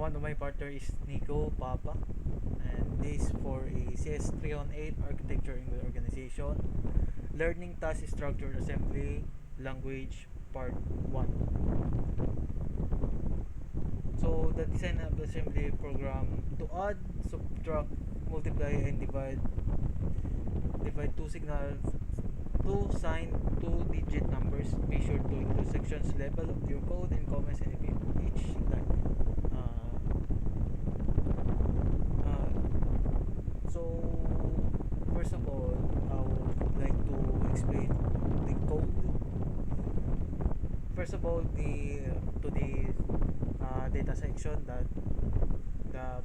One of my partner is Nico Papa, and this for a CS318 architecture in the organization, learning task structured assembly language part 1. So the design of the assembly program to add, subtract, multiply, and divide two signals, two signed two-digit numbers. Be sure to include sections level of your code and comments in each line. So first of all, I would like to explain the code. First of all, the data section, that the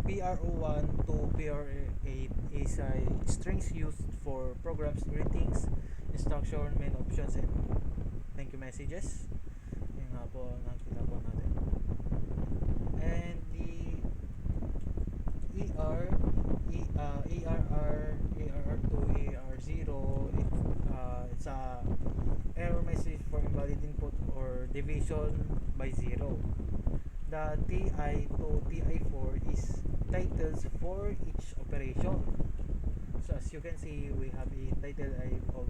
PRO1 to PRO8 is a strings used for programs, greetings, instruction, main options, and thank you messages. Yung nga po nakita po natin. And the ER, ARR2, AR0, it's a error message for invalid input or division by 0. The TI to TI4 is titles for each operation. So as you can see, we have a title of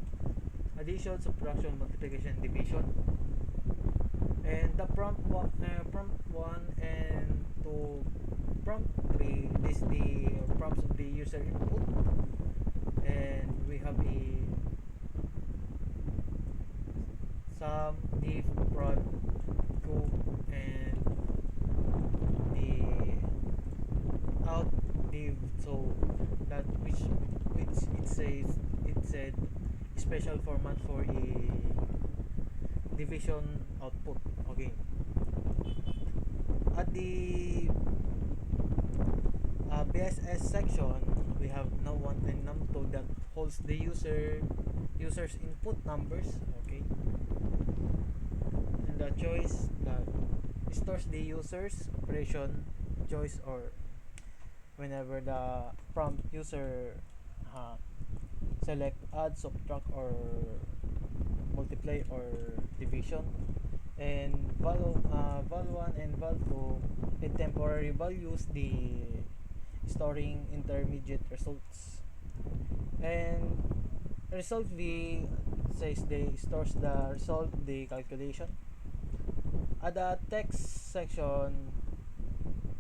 addition, subtraction, multiplication, division. And the prompt 1 and to prompt 3 is the prompts of the user input. And we have a sum, diff, prod, go, and the out div. So that which it said special format for a division output. Okay. At the BSS section, we have num1 and num2 that holds the user's input numbers. Okay. And the choice that stores the user's operation choice, or whenever the prompt user select add, subtract, or multiply or division. And val1 and val2 in temporary values, the storing intermediate results. And result v says they stores the result, the calculation. At the text section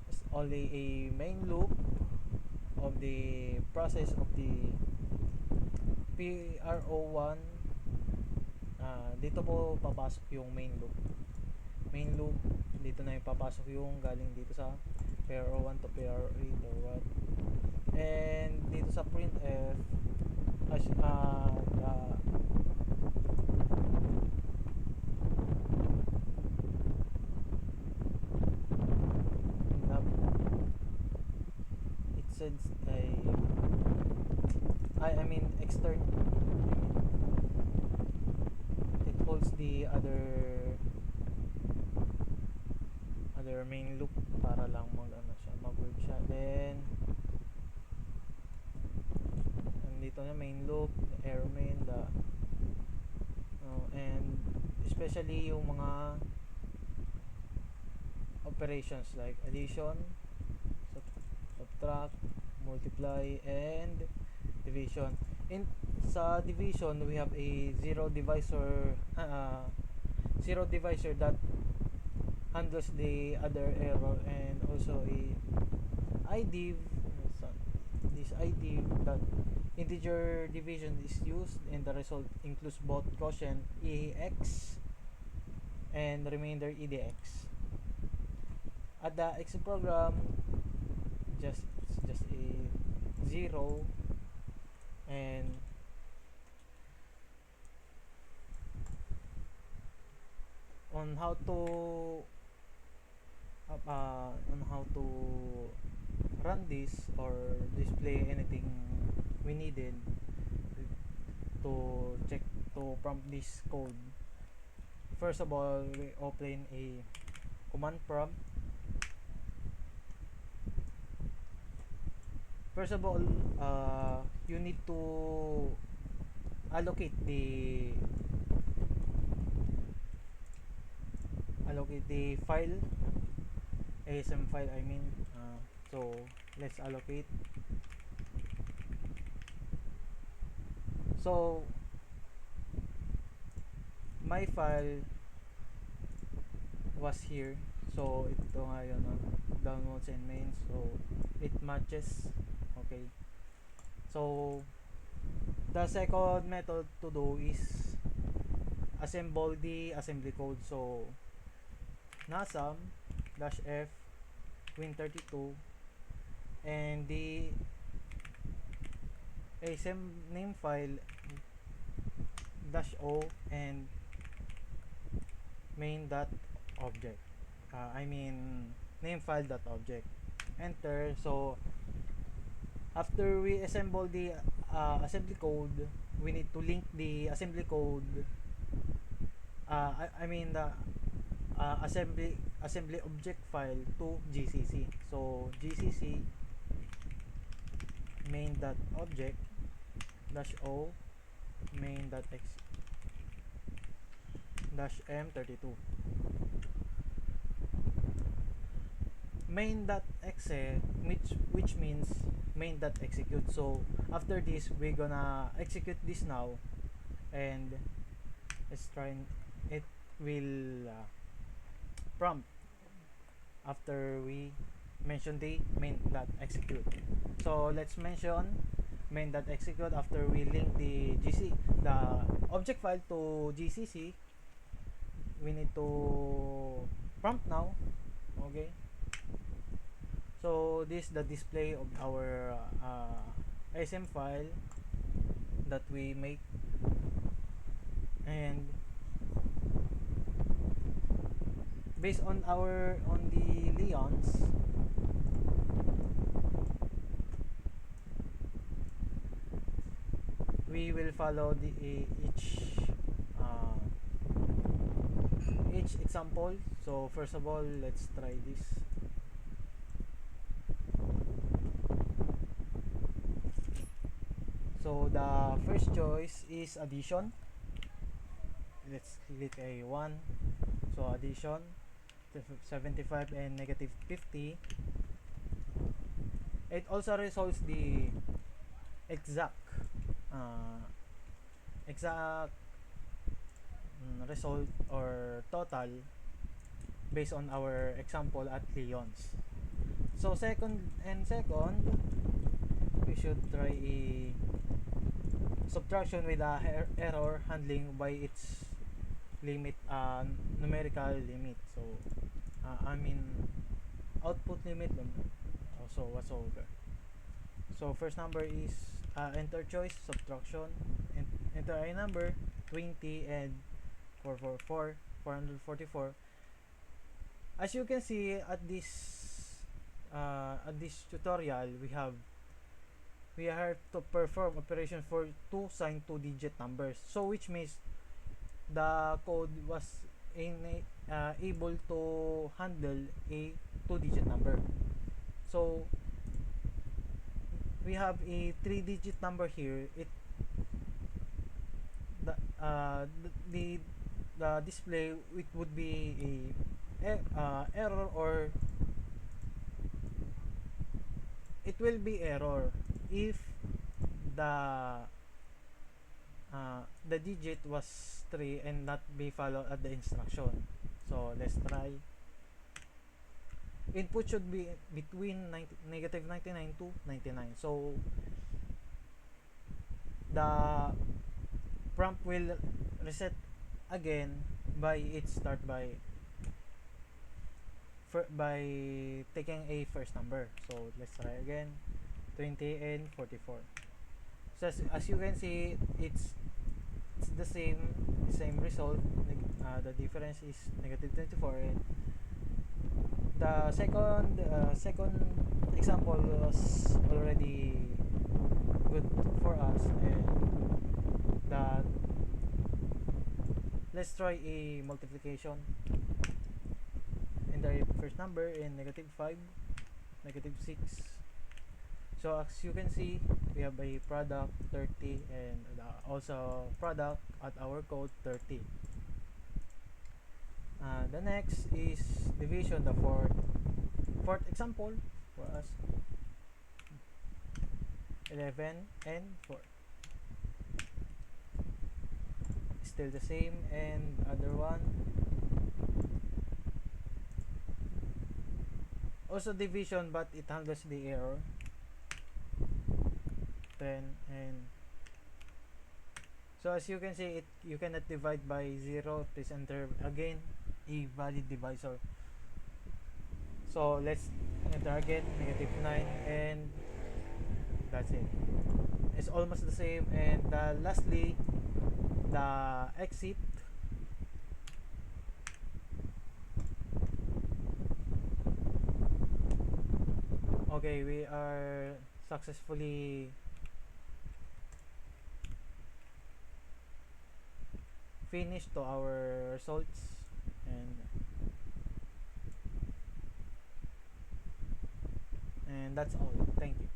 is only a main loop of the process of the PRO1. Dito po papasok yung main loop. Dito na yung papasok yung galing dito sa PRO1 to PRO8 or what. And dito sa printf, it says I mean external, it holds the other main loop para lang mag-work siya. Then dito na main loop, error main, and especially yung mga operations like addition, subtract, multiply, and division. Sa division, we have a zero divisor that handles the other error, and also a IDIV. This IDIV, that integer division is used, and the result includes both quotient EX and remainder EDX. At the exit program, just a 0, and on how to run this or display anything we needed to check to prompt this code. First of all, we open a command prompt. First of all, you need to allocate the file ASM file I mean. So let's allocate. So my file was here, so ito nga yun, downloads and mains, so it matches. Okay, so the second method to do is assemble the assembly code. So nasam -f win32 and the asm name file -o and main.object, I mean name file dot object. Enter. So after we assemble the assembly code, we need to link the assembly code, I mean the assembly object file to GCC. So GCC main.object -o main.x -m32 main.exe, which means main.execute. So after this, we're gonna execute this now, and let's try. It will prompt after we mention the main.execute. So let's mention main.execute after we link the object file to GCC. We need to prompt now. Okay, so this is the display of our ASM file that we make, and based on the Leons, we will follow the each example. So first of all, let's try this. So the first choice is addition. Let's click A1. So addition 75 and -50. It also resolves the exact result or total based on our example at Leon's. So second, we should try a subtraction with a error handling by its limit, numerical limit. So I mean output limit also whatsoever. So first number is enter choice subtraction, and enter a number 20 and 444. As you can see at this tutorial, we have to perform operation for two signed two-digit numbers. So which means the code was able to handle a two-digit number. So we have a three-digit number here. The display, it would be a error, or it will be error if the digit was 3 and not be followed at the instruction. So let's try. Input should be between -99 to 99. So the prompt will reset again by taking a first number. So let's try again. 20 and 44. So as you can see, it's the same result. The difference is -24, and the second example was already good for us, and that let's try a multiplication. Enter the first number in -5, -6. So as you can see, we have a product 30, and also product at our code 30. The next is division, the fourth. fourth example for us, 11 and 4, still the same. And other one, also division, but it handles the error, 10 and so as you can see, it you cannot divide by 0. Please enter again a valid divisor. So let's enter again, -9, and that's it. It's almost the same. And lastly, the exit. Okay, we are successfully finished to our results, and that's all. Thank you.